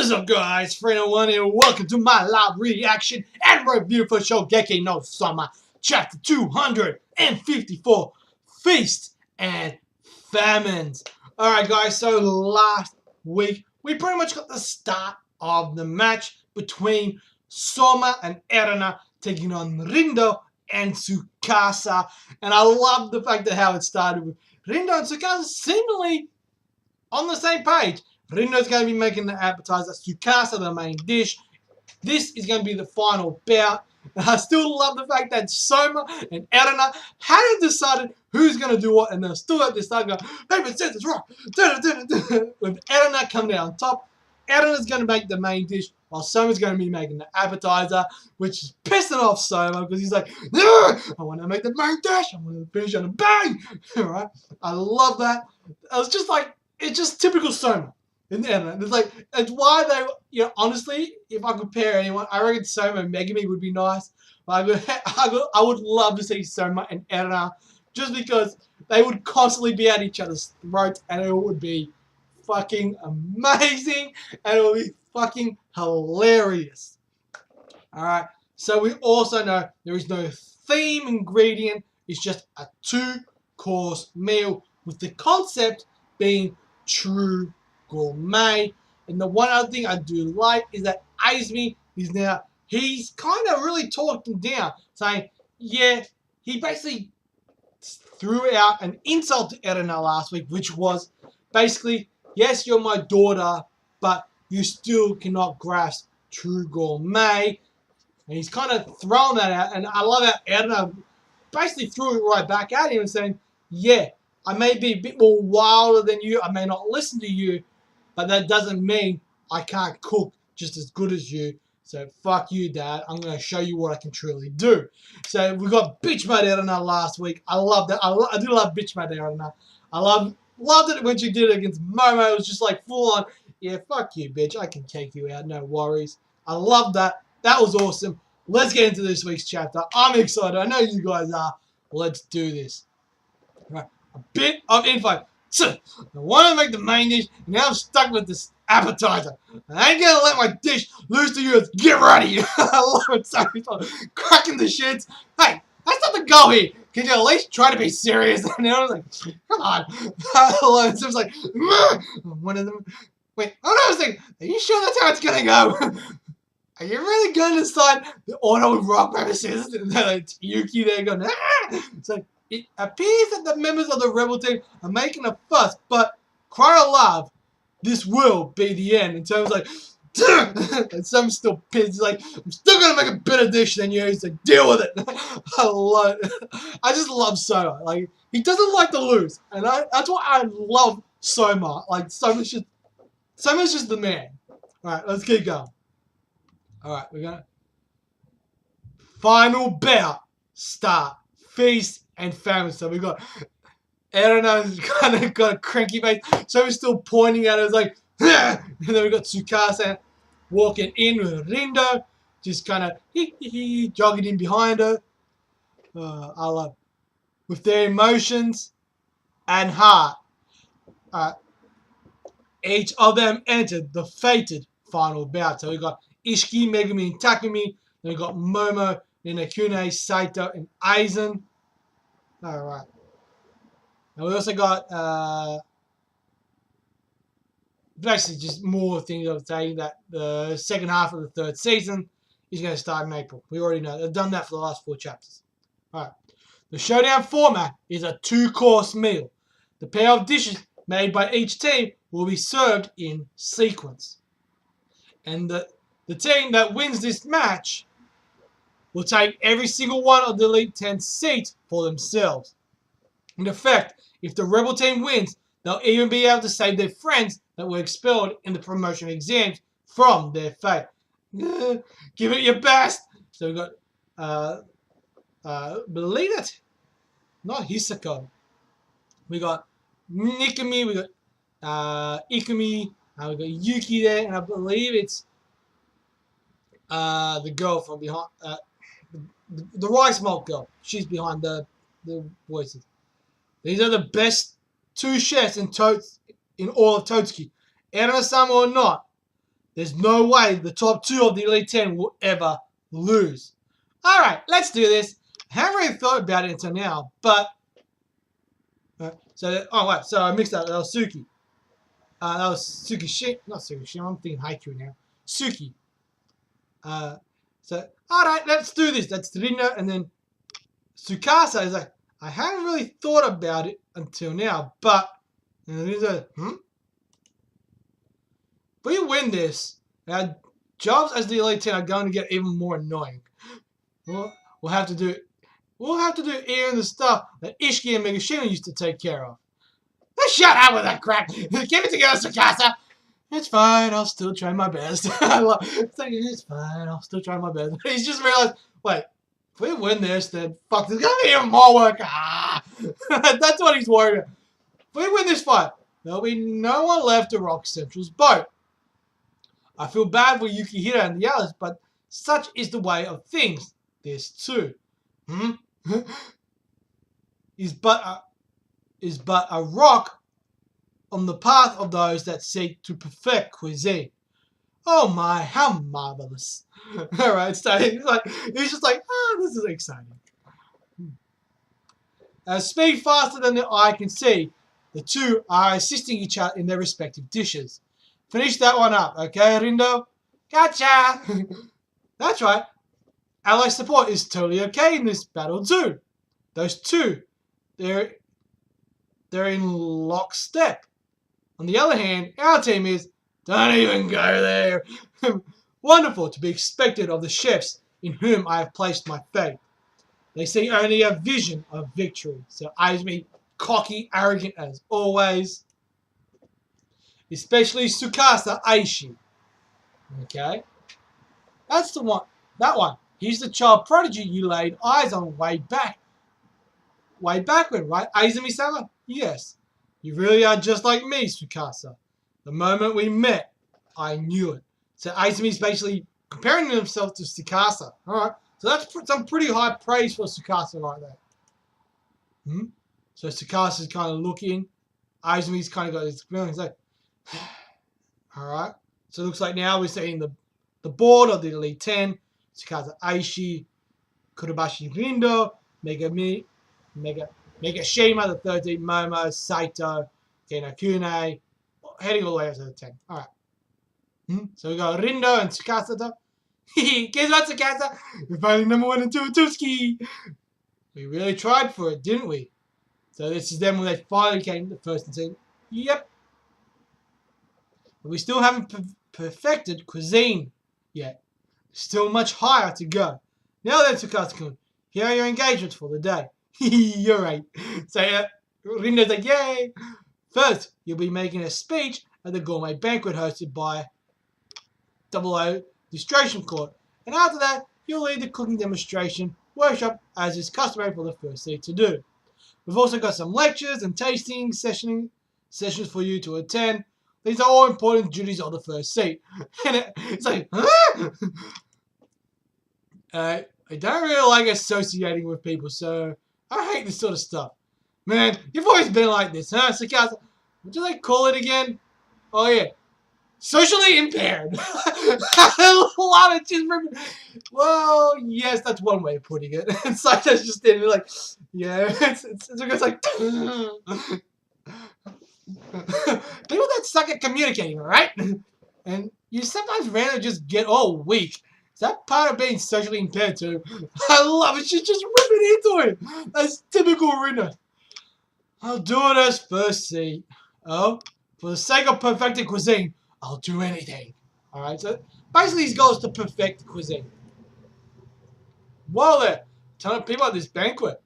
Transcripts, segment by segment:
What is up, guys? Fredo1 here. Welcome to my live reaction and review for Shogeki no Soma, chapter 254, Feast and Famines. Alright, guys, so last week we pretty much got the start of the match between Soma and Erina taking on Rindo and Tsukasa. And I love the fact that how it started with Rindo and Tsukasa seemingly on the same page. Rindo's going to be making the appetizer, Tsukasa the main dish. This is going to be the final bout. And I still love the fact that Soma and Erina hadn't decided who's going to do what, and they're still at this time going, "David says it's right." With Erina coming out on top, Erina's going to make the main dish, while Soma's going to be making the appetizer, which is pissing off Soma because he's like, "No, I want to make the main dish. I want to finish on a bang." Alright, I love that. It's just typical Soma. And it's like, it's why they, honestly, if I could pair anyone, I reckon Soma and Megumi would be nice. But I would love to see Soma and Erina, just because they would constantly be at each other's throats, and it would be fucking amazing, and it would be fucking hilarious. Alright, so we also know there is no theme ingredient, it's just a 2-course meal, with the concept being true gourmet. And the one other thing I do like is that Izumi he's kind of really talked him down, saying, yeah, he basically threw out an insult to Erina last week, which was basically, yes, you're my daughter, but you still cannot grasp true gourmet. And he's kind of thrown that out, and I love how Erina basically threw it right back at him and saying, yeah, I may be a bit more wilder than you, I may not listen to you, but that doesn't mean I can't cook just as good as you. So fuck you, Dad. I'm going to show you what I can truly do. So we got bitch made Erina last week. I love that. I do love bitch made Erina. I loved it when she did it against Momo. It was just like full on, yeah, fuck you, bitch. I can take you out. No worries. I love that. That was awesome. Let's get into this week's chapter. I'm excited. I know you guys are. Let's do this. Right. A bit of info. I want to make the main dish, and now I'm stuck with this appetizer. I ain't gonna let my dish lose to yours. Get ready! I love it so much. Cracking the shits. Hey, that's not the goal here. Can you at least try to be serious? And I was like, come on. I love it. So it's like, one of them. Wait, I was thinking, are you sure that's how it's gonna go? Are you really gonna decide the order with rock, paper, scissors? And then like, Yuki there going, ah! It's like, it appears that the members of the rebel team are making a fuss, but cry aloud, this will be the end. In terms of like, and some still pissed, like, I'm still gonna make a better dish than you. He's like, deal with it. I love it. I just love Soma. Like, he doesn't like to lose, and that's why I love Soma. Like, Soma's just the man. All right, let's keep going. All right, we're gonna final bout start. Feast and Famine. So we got Erina's kind of got a cranky face, so he's still pointing at her. It's like, and then we got Tsukasa walking in with Rindo, just kind of jogging in behind her. I love with their emotions and heart. Each of them entered the fated final bout. So we got Ishiki, Megumi, and Takumi. Then we got Momo, then Akune, Saito, and Aizen. Alright. And we also got basically just more things I was saying, that the second half of the 3rd season is going to start in April. We already know. They've done that for the last 4 chapters. Alright. The showdown format is a 2-course meal. The pair of dishes made by each team will be served in sequence. And the team that wins this match will take every single one of the Elite 10 seats for themselves. In effect, if the Rebel team wins, they'll even be able to save their friends that were expelled in the promotion exams from their fate. Give it your best! So we got, believe it, not Hisako. We got Nikumi, we got Ikumi, we got Yuki there, and I believe it's the girl from behind, the rice malt girl. She's behind the voices. These are the best 2 chefs in all of Totsuki. Erina-sama or not, There's no way the top 2 of the Elite 10 will ever lose. Alright, let's do this. I haven't really thought about it until now, but... so I mixed up. That was Suki. That was Suki. Not Suki. I'm thinking Haikyuu now. Suki. Alright, let's do this. That's Rinna, and then Tsukasa is like, I haven't really thought about it until now, but... And he's like, If we win this, our jobs as the Elite 10 are going to get even more annoying. We'll have to do even the stuff that Ishiki and Megashima used to take care of. Shut up with that crap! Give it together, Tsukasa! It's fine, I'll still try my best. It's fine, I'll still try my best. He's just realized, wait, if we win this, then fuck, there's gonna be even more work. That's what he's worried about. If we win this fight, there'll be no one left to rock Central's boat. I feel bad for Yukihira and the others, but such is the way of things. This too. is but a rock on the path of those that seek to perfect cuisine. Oh my, how marvelous. Alright, so he's just like, this is exciting. Speed faster than the eye can see, the two are assisting each other in their respective dishes. Finish that one up, okay, Rindo? Gotcha! That's right. Ally support is totally okay in this battle too. Those two, they're in lockstep. On the other hand, our team is, don't even go there. Wonderful to be expected of the chefs in whom I have placed my faith. They see only a vision of victory. So Izumi, cocky, arrogant as always. Especially Tsukasa Aishi. Okay? That's the one. That one. He's the child prodigy you laid eyes on way back. Way back when, right? Izumi-sama? Yes. You really are just like me, Tsukasa. The moment we met, I knew it. So Izumi's basically comparing himself to Tsukasa. Alright? So that's some pretty high praise for Tsukasa right there. So Tsukasa's kind of looking. Izumi's kind of got his feeling. He's like, alright. So it looks like now we're seeing the board of the Elite 10. Tsukasa Aishi, Kurobashi Rindo, Megashima, the 13th Momo, Saito, Genokune, heading all the way up to the 10. Alright. So we got Rindo and Tsukasa. Guess what, Tsukasa? We're finally number 1 and 2 Tuski. We really tried for it, didn't we? So this is them when they finally came to first and second. Yep. But we still haven't perfected cuisine yet. Still much higher to go. Now then, Tsukasa-kun, here are your engagements for the day. You're right. So Rindo's like, yay! First, you'll be making a speech at the gourmet banquet hosted by 00 Demonstration Court. And after that, you'll lead the cooking demonstration workshop as is customary for the first seat to do. We've also got some lectures and tasting sessions for you to attend. These are all important duties of the first seat. And it's like, huh? I don't really like associating with people, so I hate this sort of stuff. Man, you've always been like this, huh, Tsukasa? What do they call it again? Oh, yeah. Socially impaired. I love it. Just remember. Well, yes, that's one way of putting it. And Saito's just standing like, yeah. It's like, people that suck at communicating, right? And you sometimes randomly just get all weak. Is that part of being socially impaired too? I love it. She's just ripping into it. That's typical Rina. I'll do it as first seat. Oh, for the sake of perfecting cuisine, I'll do anything. Alright, so basically his goal is to perfect the cuisine. While they're telling people at this banquet,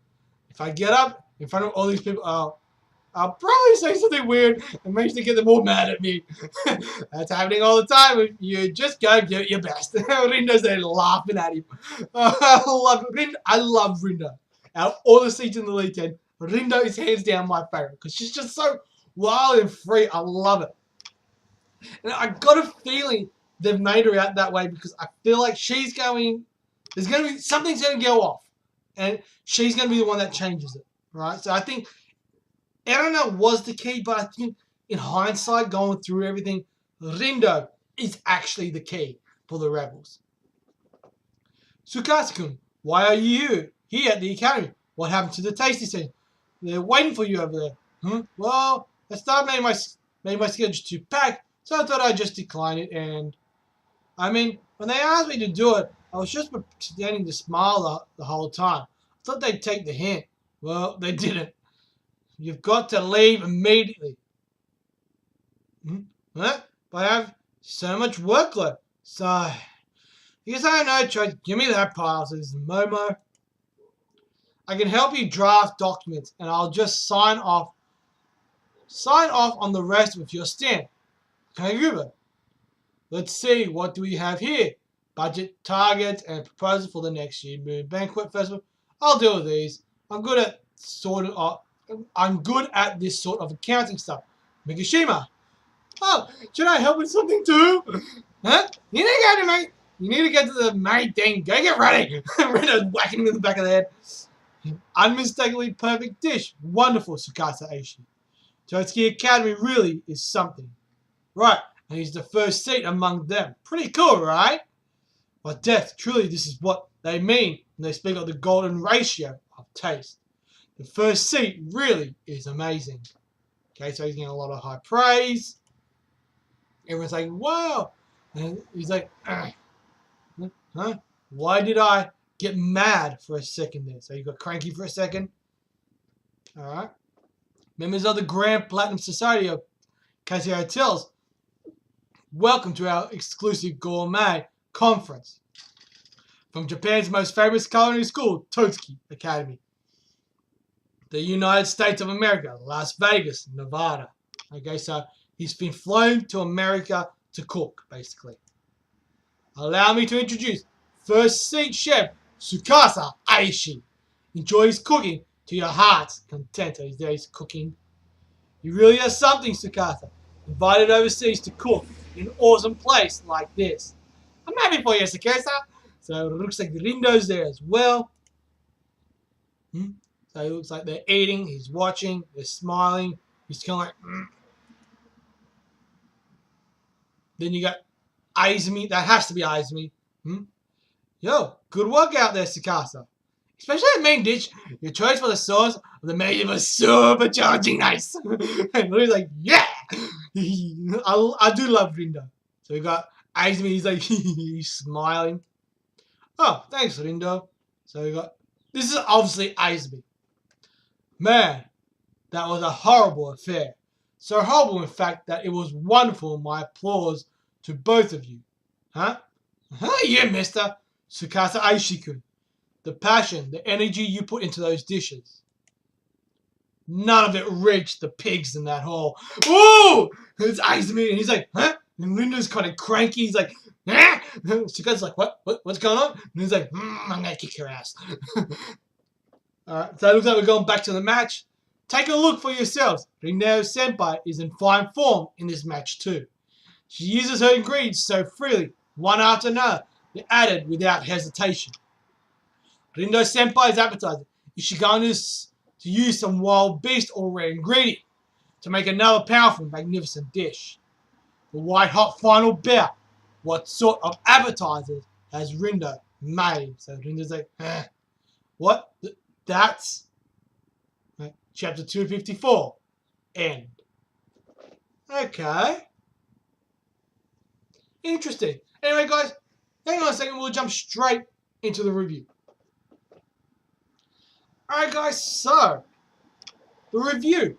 if I get up in front of all these people, I'll probably say something weird and makes them get them all mad at me. That's happening all the time. You just go give it your best. Rinda's there laughing at him. I love Rinda. Out of all the seats in the Elite 10, Rinda is hands down my favorite because she's just so wild and free. I love it. And I got a feeling they've made her out that way because I feel like she's going. There's going to be something's going to go off, and she's going to be the one that changes it. Right? So I think Erina was the key, but I think in hindsight, going through everything, Rindo is actually the key for the rebels. Tsukasa-kun, why are you here at the academy? What happened to the tasty scene? They're waiting for you over there. Well, I started made my schedule too packed, so I thought I'd just decline it. And I mean, when they asked me to do it, I was just pretending to smile the whole time. I thought they'd take the hint. Well, they didn't. You've got to leave immediately. But I have so much workload. So, I guess I have no choice. Give me that pile, says Momo. I can help you draft documents, and I'll just sign off on the rest with your stamp. Kagura. Let's see, what do we have here? Budget, targets, and proposal for the next year Moon Banquet Festival. I'll deal with these. I'm good at this sort of accounting stuff. Mikishima. Oh, should I help with something too? Huh? You need to get to the main thing. Go get ready. Rendo's whacking him in the back of the head. Unmistakably perfect dish. Wonderful, Tsukasa Aishi. Totsuki Academy really is something. Right, and he's the first seat among them. Pretty cool, right? But Death, truly this is what they mean when they speak of the golden ratio of taste. The first seat really is amazing. Okay, so he's getting a lot of high praise. Everyone's like, wow. And he's like, huh? Why did I get mad for a second there? So you got cranky for a second. Alright. Members of the Grand Platinum Society of Casio Hotels, welcome to our exclusive gourmet conference. From Japan's most famous culinary school, Totsuki Academy. The United States of America, Las Vegas, Nevada. Okay, so he's been flown to America to cook, basically. Allow me to introduce first seat chef, Tsukasa Aishi. Enjoys cooking to your heart's content. These days, cooking. You really are something, Tsukasa. Invited overseas to cook in an awesome place like this. I'm happy for you, Tsukasa. So it looks like Rindo's there as well. So it looks like they're eating, he's watching, they're smiling. He's kind of like, Then you got Izumi. That has to be Izumi. Yo, good work out there, Tsukasa. Especially the main dish. Your choice for the sauce of the main was supercharging nice. And he's like, yeah! I do love Rindo. So we got Izumi, he's like, he's smiling. Oh, thanks, Rindo. So we got, this is obviously Izumi. Man, that was a horrible affair. So horrible, in fact, that it was wonderful. My applause to both of you. Huh? Yeah, mister. Tsukasa Aishi-kun. The passion, the energy you put into those dishes. None of it reached the pigs in that hall. Ooh! It's Izumi, and he's like, huh? And Linda's kind of cranky. He's like, eh? Tsukasa's like, what's going on? And he's like, I'm gonna kick your ass. Alright, so it looks like we're going back to the match. Take a look for yourselves. Rindo Senpai is in fine form in this match too. She uses her ingredients so freely, one after another. They're added without hesitation. Rindo Senpai's appetizer. Is she going to use some wild beast or rare ingredient to make another powerful, magnificent dish? The white hot final bout. What sort of appetizers has Rindo made? So Rindo's like, what? That's chapter 254. End. Okay. Interesting. Anyway, guys, hang on a second. We'll jump straight into the review. Alright, guys, so the review.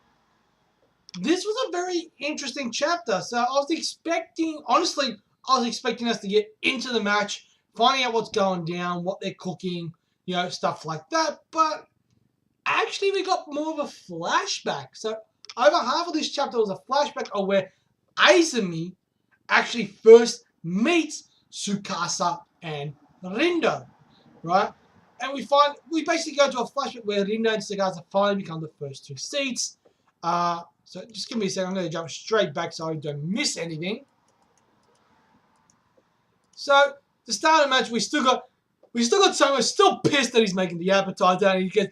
This was a very interesting chapter. So I was expecting, honestly, us to get into the match, finding out what's going down, what they're cooking, you know, stuff like that. But actually, we got more of a flashback. So over half of this chapter was a flashback of where Izumi actually first meets Tsukasa and Rindo, right? And we basically go to a flashback where Rindo and Tsukasa finally become the first two seats. So just give me a second. I'm going to jump straight back so I don't miss anything. So to start the match, we still got Soma still pissed that he's making the appetizer, and he goes,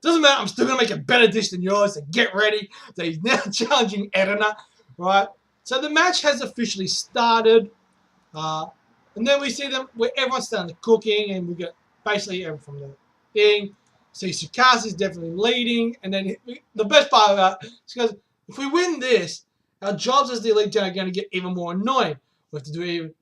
doesn't matter, I'm still going to make a better dish than yours, so get ready. So he's now challenging Erina, right? So the match has officially started. Uh, and then we see them where everyone's done the cooking, and we get basically everyone from the thing. See, Tsukasa is definitely leading, and then the best part about it is because if we win this, our jobs as the Elite Ten are going to get even more annoying. We have to do even,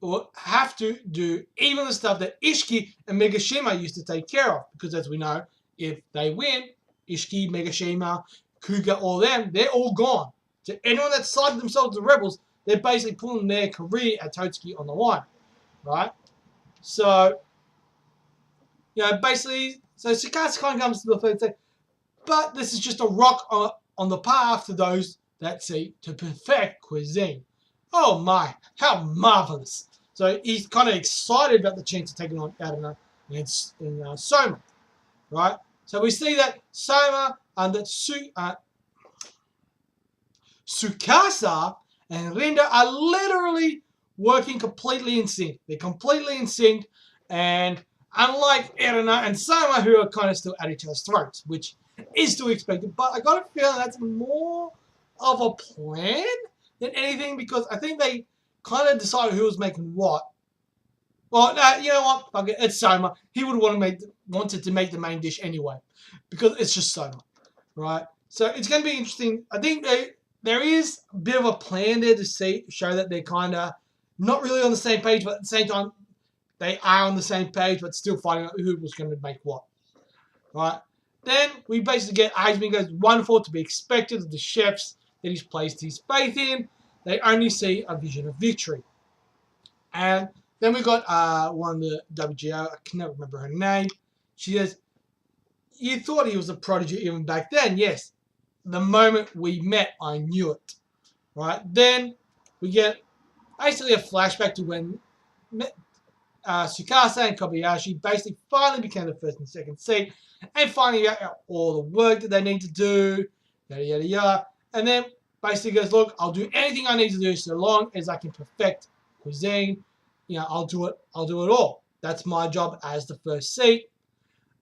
or have to do even the stuff that Ishiki and Megashima used to take care of, because as we know, if they win, Ishiki, Megashima, Kuga, all them, they're all gone. So anyone that sided themselves to the rebels, they're basically pulling their career at Totsuki on the line, right? So, basically, so Tsukasa kind of comes to the third say, but this is just a rock on the path to those that seek to perfect cuisine. Oh my, how marvelous! So he's kind of excited about the chance of taking on Adana and Soma, right? So we see that Soma and that Tsukasa and Rinda are literally working completely in sync. They're completely in sync, and unlike Erina and Soma, who are kind of still at each other's throats, which is to be expected, but I got a feeling that's more of a plan than anything, because I think they kind of decided who was making what. Well, no, you know what? Fuck it, it's Soma. He would wanted to make the main dish anyway, because it's just Soma, right? So it's going to be interesting. I think there is a bit of a plan there to show that they're kind of not really on the same page, but at the same time they are on the same page, but still fighting out who was going to make what, right? Then we basically get Izumi goes wonderful to be expected of the chefs that he's placed his faith in. They only see a vision of victory. And then we got one of the WGO, I can never remember her name. She says, you thought he was a prodigy even back then. Yes. The moment we met, I knew it. Right? Then we get basically a flashback to when Tsukasa and Kobayashi basically finally became the first and second seat, and finding out all the work that they need to do, yada yada yada. And then basically goes, look, I'll do anything I need to do so long as I can perfect cuisine. I'll do it all. That's my job as the first seat.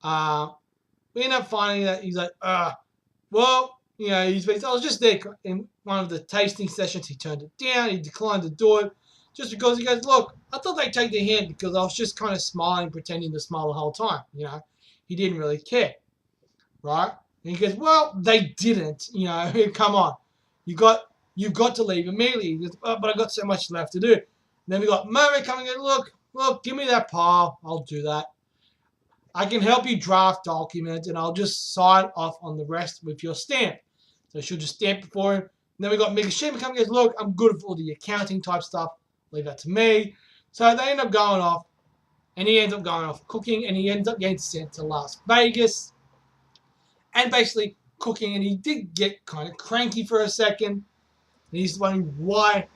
We end up finding that he's like, well, I was just there in one of the tasting sessions. He turned it down. He declined to do it just because he goes, look, I thought they'd take the hint because I was just kind of smiling, pretending to smile the whole time. He didn't really care, right? And he goes, well, they didn't. Come on, you've got to leave immediately. He goes, but I got so much left to do. And then we got Momo coming in. Look, give me that pile. I'll do that. I can help you draft documents, and I'll just sign off on the rest with your stamp. So she'll just stamp it for him. And then we got Megashima coming in. Look, I'm good for all the accounting type stuff. Leave that to me. So they end up going off, and he ends up going off cooking, and he ends up getting sent to Las Vegas and basically cooking. And he did get kind of cranky for a second. And he's wondering why.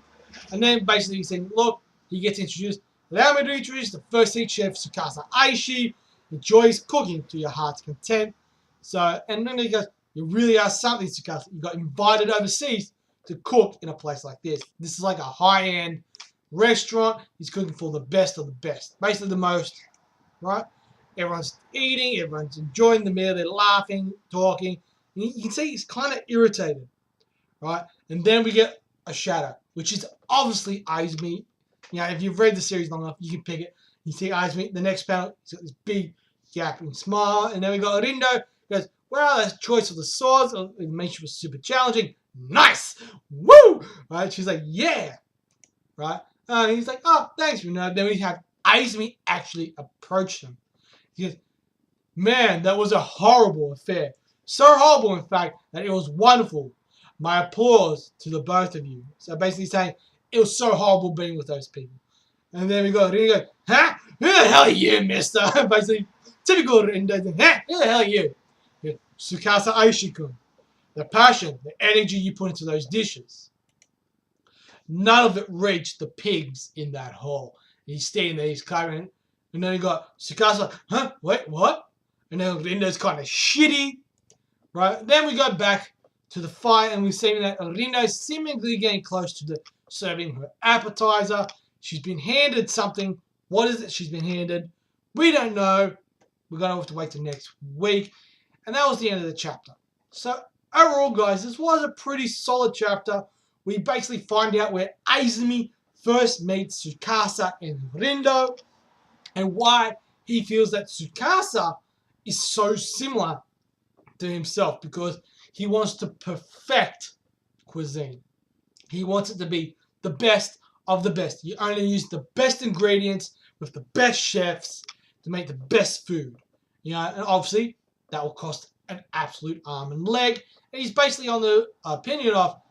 And then basically he's saying, look, he gets introduced. Allow me to introduce the first head chef, Tsukasa Aishi. Enjoys cooking to your heart's content. So, and then he goes, you really are something, Tsukasa. You got invited overseas to cook in a place like this. This is like a high-end restaurant. He's cooking for the best of the best. Basically the most, right? Everyone's eating. Everyone's enjoying the meal. They're laughing, talking. And you can see he's kind of irritated, right? And then we get a shadow, which is obviously Izumi. If you've read the series long enough, you can pick it. You see Izumi, the next panel, he's got this big gapping smile. And then we got Rindo, goes, well, that's choice of the swords. It makes you super challenging. Nice! Woo! Right? She's like, yeah! Right? And he's like, oh, thanks, Rindo. Then we have Izumi actually approach him. He goes, man, that was a horrible affair. So horrible, in fact, that it was wonderful. My applause to the both of you. So basically saying, it was so horrible being with those people. And then we go, Rindo, huh? Who the hell are you, mister? Basically, typical Rindo, huh? Who the hell are you? Tsukasa Aishi-kun. The passion, the energy you put into those dishes. None of it reached the pigs in that hole. And he's standing there, he's covering. And then you got Tsukasa, huh? Wait, what? And then Rindo's kind of shitty. Right? Then we go back to the fight, and we see that Rindo's seemingly getting close to serving her appetizer. She's been handed something. What is it she's been handed? We don't know. We're going to have to wait till next week. And that was the end of the chapter. So overall, guys, this was a pretty solid chapter. We basically find out where Izumi first meets Tsukasa and Rindo, and why he feels that Tsukasa is so similar to himself, because he wants to perfect cuisine. He wants it to be the best of the best. You only use the best ingredients with the best chefs to make the best food. You know, and obviously that will cost an absolute arm and leg. And he's basically on the opinion of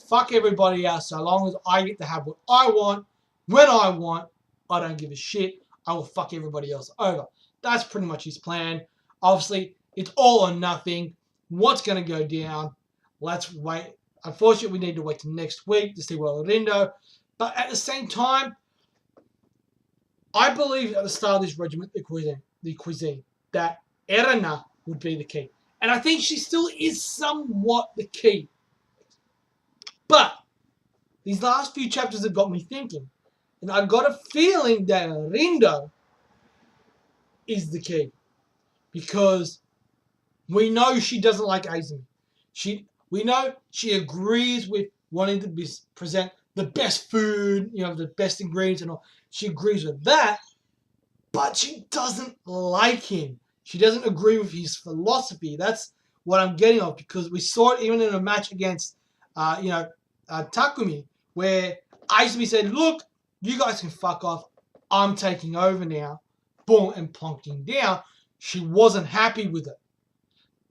fuck everybody else, so long as I get to have what I want, when I want, I don't give a shit. I will fuck everybody else over. That's pretty much his plan. Obviously, it's all or nothing. What's going to go down? Let's wait. Unfortunately, we need to wait till next week to see what Rindo. But at the same time, I believe at the start of this regiment, the cuisine, that Erina would be the key. And I think she still is somewhat the key. But these last few chapters have got me thinking. And I've got a feeling that Rindo is the key. Because we know she doesn't like Azumi. We know she agrees with wanting to present the best food, you know, the best ingredients and all. She agrees with that, but she doesn't like him. She doesn't agree with his philosophy. That's what I'm getting at, because we saw it even in a match against, Takumi, where Azumi said, look, you guys can fuck off. I'm taking over now. Boom, and plonked him down. She wasn't happy with it.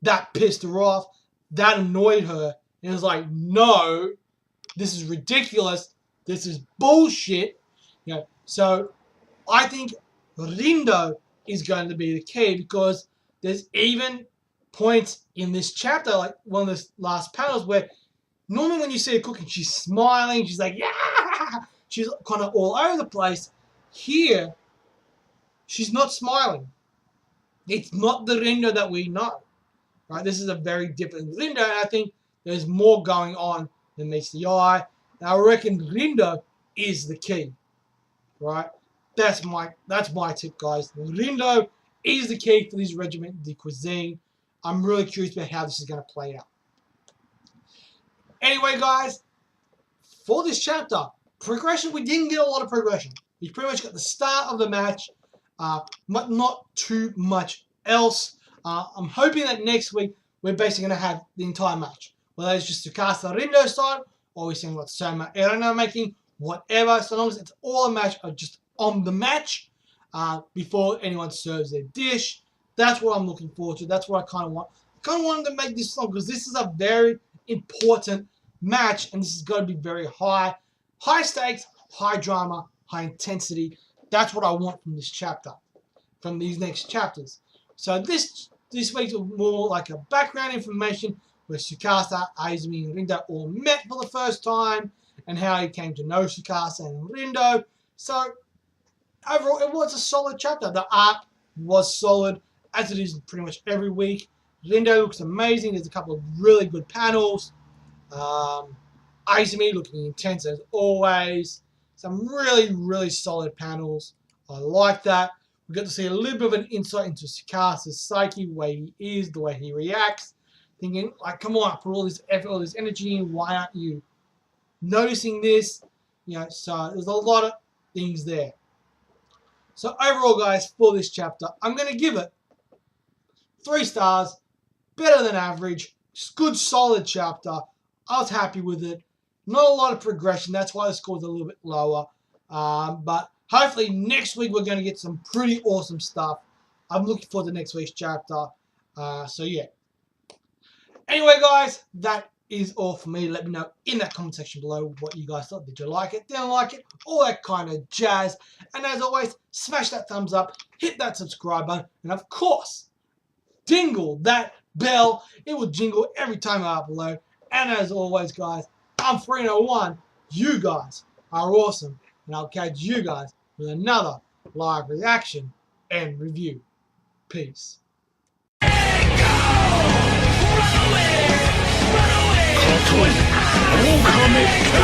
That pissed her off. That annoyed her. And it was like, no, this is ridiculous. This is bullshit. You know, so I think Rindo is going to be the key, because there's even points in this chapter, like one of the last panels, where normally when you see her cooking, she's smiling. She's like, yeah. She's kind of all over the place. Here, she's not smiling. It's not the Rindo that we know. Right? This is a very different Rindo, and I think there's more going on than meets the eye. And I reckon Rindo is the key. Right? That's my tip, guys. Rindo is the key for this regiment, the cuisine. I'm really curious about how this is going to play out. Anyway, guys, for this chapter, progression, we didn't get a lot of progression. We pretty much got the start of the match, but not too much else. I'm hoping that next week we're basically going to have the entire match. Whether it's just Tsukasa Rindo side, or we're seeing what Soma Erina making, whatever. So long as it's all a match of just on the match before anyone serves their dish. That's what I'm looking forward to. That's what I kind of want. I kind of wanted to make this long because this is a very important match, and this is going to be very high stakes, high drama, high intensity. That's what I want from this chapter, from these next chapters. So this week's more like a background information where Tsukasa, Azumi, and Rindo all met for the first time, and how he came to know Tsukasa and Rindo. So overall, it was a solid chapter. The art was solid, as it is pretty much every week. Rindo looks amazing. There's a couple of really good panels. Azumi looking intense as always. Some really, really solid panels. I like that. We got to see a little bit of an insight into Tsukasa's psyche, the way he is, the way he reacts. Thinking, like, come on, I put all this effort, all this energy in. Why aren't you noticing this? You know, so there's a lot of things there. So overall, guys, for this chapter, I'm going to give it 3 stars. Better than average. Just good, solid chapter. I was happy with it. Not a lot of progression. That's why the score's a little bit lower. But hopefully next week we're going to get some pretty awesome stuff. I'm looking forward to next week's chapter. So yeah. Anyway, guys, that is all for me. Let me know in that comment section below what you guys thought. Did you like it? Didn't like it? All that kind of jazz. And as always, smash that thumbs up. Hit that subscribe button. And of course, jingle that bell. It will jingle every time I upload. And as always, guys, I'm 301. You guys are awesome. And I'll catch you guys with another live reaction and review. Peace. Run away!